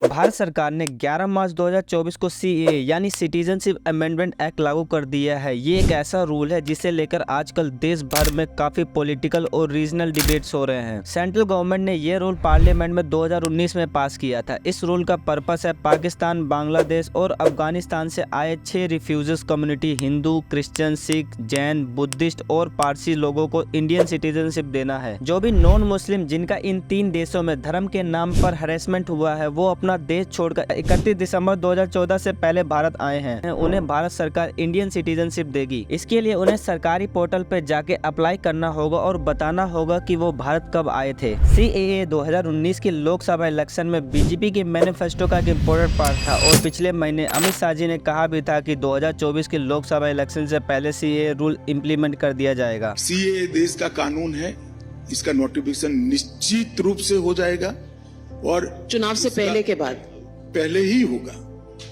भारत सरकार ने 11 मार्च 2024 को सीएए यानी सिटीजनशिप अमेंडमेंट एक्ट लागू कर दिया है। ये एक ऐसा रूल है जिसे लेकर आजकल देश भर में काफी पॉलिटिकल और रीजनल डिबेट्स हो रहे हैं। सेंट्रल गवर्नमेंट ने ये रूल पार्लियामेंट में 2019 में पास किया था। इस रूल का पर्पस है पाकिस्तान, बांग्लादेश और अफगानिस्तान से आए 6 refugees community Hindu, Christian, Sikh, Jain, Buddhist और पारसी लोगों को इंडियन सिटीजनशिप देना है। जो भी नॉन मुस्लिम जिनका इन 3 देशों में धर्म के नाम पर हैरेसमेंट हुआ है वो अपना देश छोड़कर 31 दिसंबर 2014 से पहले भारत आए हैं, उन्हें भारत सरकार इंडियन सिटीजनशिप देगी। इसके लिए उन्हें सरकारी पोर्टल पर जाके अप्लाई करना होगा और बताना होगा कि वो भारत कब आए थे। सीएए 2019 के लोकसभा इलेक्शन में बीजेपी के मैनिफेस्टो का एक इम्पोर्टेंट पार्ट था और पिछले महीने अमित शाह जी ने कहा भी था कि 2024 के लोकसभा इलेक्शन से पहले सीएए रूल इम्प्लीमेंट कर दिया जाएगा। सीएए देश का कानून है, इसका नोटिफिकेशन निश्चित रूप से हो जाएगा और चुनाव से पहले के बाद पहले ही होगा।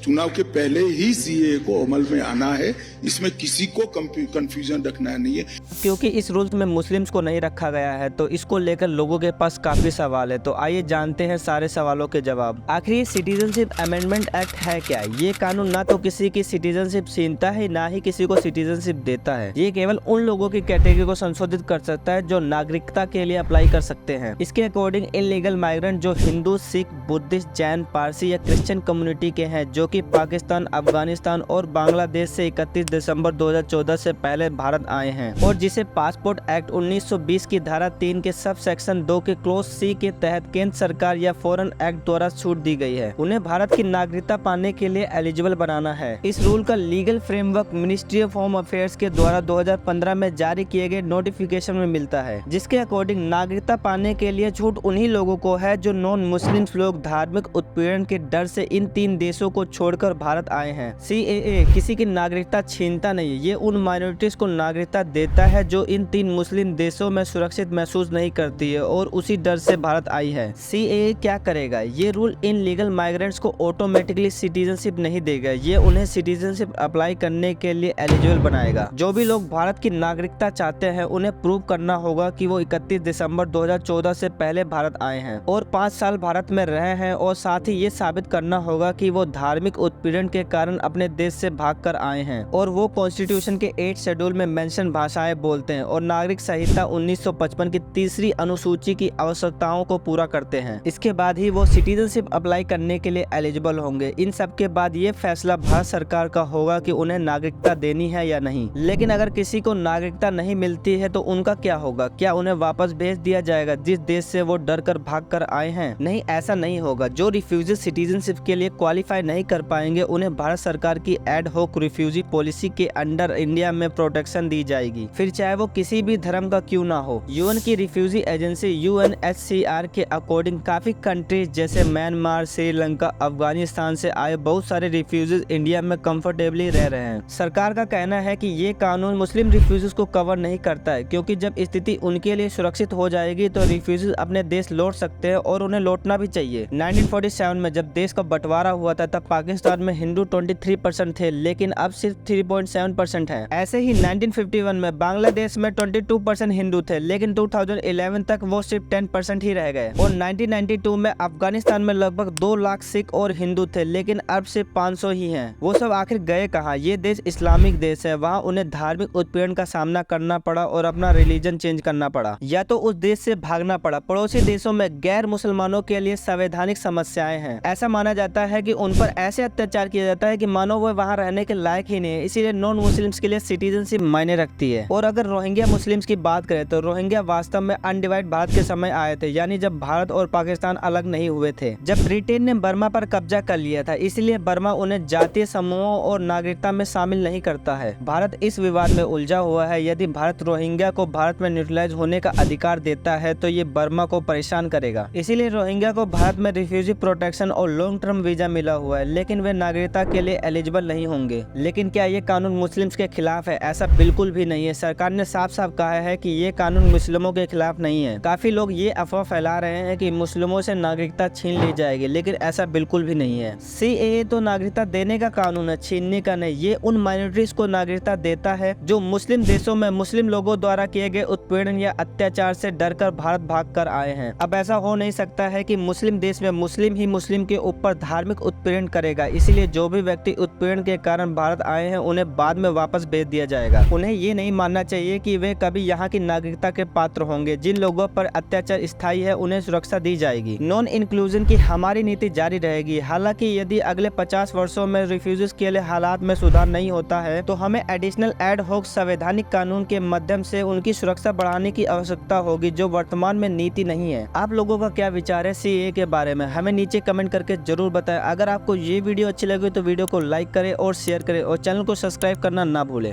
चुनाव के पहले ही सीएए को अमल में आना है, इसमें किसी को कंफ्यूजन रखना नहीं है। क्योंकि इस रूल में मुस्लिम्स को नहीं रखा गया है तो इसको लेकर लोगों के पास काफी सवाल है। तो आइए जानते हैं सारे सवालों के जवाब। आखिर ये सिटीजनशिप अमेंडमेंट एक्ट है क्या? ये कानून ना तो किसी की सिटीजनशिप छीनता है ना ही किसी को सिटीजनशिप देता है। ये केवल उन लोगों की कैटेगरी को संशोधित कर सकता है जो नागरिकता के लिए अप्लाई कर सकते हैं। इसके अकॉर्डिंग इलीगल माइग्रेंट जो हिंदू, सिख, बुद्धिस्ट, जैन, पारसी या क्रिश्चियन कम्युनिटी के हैं जो कि पाकिस्तान, अफगानिस्तान और बांग्लादेश से 31 दिसंबर 2014 से पहले भारत आए हैं और जिसे पासपोर्ट एक्ट 1920 की धारा 3 के सब सेक्शन 2 के क्लोज सी के तहत केंद्र सरकार या फॉरेन एक्ट द्वारा छूट दी गई है, उन्हें भारत की नागरिकता पाने के लिए एलिजिबल बनाना है। इस रूल का legal framework ministry of home affairs के द्वारा 2015 में जारी किए गए नोटिफिकेशन में मिलता है, जिसके अकॉर्डिंग नागरिकता पाने के लिए छूट उन्हीं लोगों को है जो नॉन मुस्लिम लोग धार्मिक उत्पीड़न के डर से इन 3 देशों को छोड़कर भारत आए हैं। सीएए किसी की नागरिकता छीनता नहीं, ये उन माइनॉरिटीज को नागरिकता देता है जो इन 3 मुस्लिम देशों में सुरक्षित महसूस नहीं करती है और उसी डर से भारत आई है। सीएए क्या करेगा? ये रूल इन लीगल माइग्रेंट्स को ऑटोमेटिकली सिटीजनशिप नहीं देगा, ये उन्हें सिटीजनशिप अप्लाई करने के लिए एलिजिबल बनाएगा। जो भी लोग भारत की नागरिकता चाहते हैं उन्हें प्रूव करना होगा कि वो 31 दिसंबर 2014 से पहले भारत आए हैं और 5 साल भारत में रहे हैं और साथ ही ये साबित करना होगा कि वो धार्मिक उत्पीड़न के कारण अपने देश से भागकर आए हैं और वो कॉन्स्टिट्यूशन के 8 शेड्यूल में मेंशन भाषाएं बोलते हैं और नागरिक संहिता 1955 की 3री अनुसूची की आवश्यकताओं को पूरा करते हैं। इसके बाद ही वो सिटीजनशिप अप्लाई करने के लिए एलिजिबल होंगे। इन सब के बाद ये फैसला भारत सरकार का होगा कि उन्हें नागरिकता देनी है या नहीं। लेकिन अगर किसी को नागरिकता नहीं मिलती है तो उनका क्या होगा? क्या उन्हें वापस भेज दिया जाएगा जिस देश से वो डर कर भाग कर आए हैं? नहीं, ऐसा नहीं होगा। जो रिफ्यूजी सिटीजनशिप के लिए क्वालिफाई नहीं कर पाएंगे उन्हें भारत सरकार की एड हॉक रिफ्यूजी पॉलिसी के अंडर इंडिया में प्रोटेक्शन दी जाएगी, फिर चाहे वो किसी भी धर्म का क्यों ना हो। यूएन की रिफ्यूजी एजेंसी यूएनएचसीआर के अकॉर्डिंग काफी कंट्रीज जैसे म्यांमार, श्रीलंका, अफगानिस्तान से आए बहुत सारे रिफ्यूजीज इंडिया में कंफर्टेबली रह रहे हैं। सरकार का कहना है कि ये कानून मुस्लिम रिफ्यूजीज को कवर नहीं करता है क्योंकि जब स्थिति उनके लिए सुरक्षित हो जाएगी तो रिफ्यूजीज अपने देश लौट सकते हैं और उन्हें लौटना भी चाहिए। 1947 में जब देश का बंटवारा हुआ था तब पाकिस्तान में हिंदू 23% थे लेकिन अब सिर्फ 3.7% है। ऐसे ही 1951 में बांग्लादेश में 22% हिंदू थे लेकिन 2011 तक वो सिर्फ 10% ही रह गए और 1992 में अफगानिस्तान में लगभग 2 लाख सिख और हिंदू थे लेकिन अब सिर्फ 500 ही हैं। वो सब आखिर गए कहाँ? ये देश इस्लामिक देश है, वहाँ उन्हें धार्मिक उत्पीड़न का सामना करना पड़ा और अपना रिलीजन चेंज करना पड़ा या तो उस देश से भागना पड़ा। पड़ोसी देशों में गैर मुसलमानों के लिए संवैधानिक समस्याएं हैं। ऐसा माना जाता है कि उन पर ऐसे अत्याचार किया जाता है कि मानो वो वहाँ रहने के लायक ही नहीं है, इसीलिए नॉन मुस्लिम्स के लिए सिटीजनशिप मायने रखती है। और अगर रोहिंग्या मुस्लिम्स की बात करें तो रोहिंग्या वास्तव में अनडिवाइड भारत के समय आए थे, यानी जब भारत और पाकिस्तान अलग नहीं हुए थे, जब ब्रिटेन ने बर्मा पर कब्जा कर लिया था, इसलिए बर्मा उन्हें जातीय समूहों और नागरिकता में शामिल नहीं करता है। भारत इस विवाद में उलझा हुआ है। यदि भारत रोहिंग्या को भारत में न्यूट्रलाइज होने का अधिकार देता है तो ये बर्मा को परेशान करेगा, इसीलिए रोहिंग्या को भारत में रिफ्यूजी प्रोटेक्शन और लॉन्ग टर्म वीजा मिला हुआ है लेकिन वे नागरिकता के लिए एलिजिबल नहीं होंगे। लेकिन क्या ये कानून मुस्लिम्स के खिलाफ है? ऐसा बिल्कुल भी नहीं है। सरकार सरकार ने साफ साफ कहा है कि ये कानून मुस्लिमों के खिलाफ नहीं है। काफी लोग ये अफवाह फैला रहे हैं कि मुस्लिमों से नागरिकता छीन ली जाएगी, लेकिन ऐसा बिल्कुल भी नहीं है। CAA तो नागरिकता देने का कानून है, छीनने का नहीं। ये उन माइनॉरिटीज को नागरिकता देता है जो मुस्लिम देशों में मुस्लिम लोगों द्वारा किए गए उत्पीड़न या अत्याचार से डरकर भारत भाग कर आए हैं। अब ऐसा हो नहीं सकता है कि मुस्लिम देश में मुस्लिम ही मुस्लिम के ऊपर धार्मिक उत्पीड़न करेगा। इसीलिए जो भी व्यक्ति उत्पीड़न के कारण भारत आए हैं उन्हें बाद में वापस भेज दिया जाएगा। उन्हें ये नहीं मानना चाहिए कि वे कभी यहाँ की नागरिकता के पात्र होंगे। जिन लोगों पर अत्याचार स्थायी है उन्हें सुरक्षा दी जाएगी। नॉन इंक्लूजन की हमारी नीति जारी रहेगी। हालांकि यदि अगले 50 वर्षों में रिफ्यूजीज के लिए हालात में सुधार नहीं होता है तो हमें एडिशनल एड हॉक संवैधानिक कानून के माध्यम से उनकी सुरक्षा बढ़ाने की आवश्यकता होगी, जो वर्तमान में नीति नहीं है। आप लोगों का क्या विचार है CAA के बारे में, हमें नीचे कमेंट करके जरूर बताएं। अगर आपको ये वीडियो अच्छी लगी तो वीडियो को लाइक करें और शेयर करें और चैनल को सब्सक्राइब करना ना भूलें।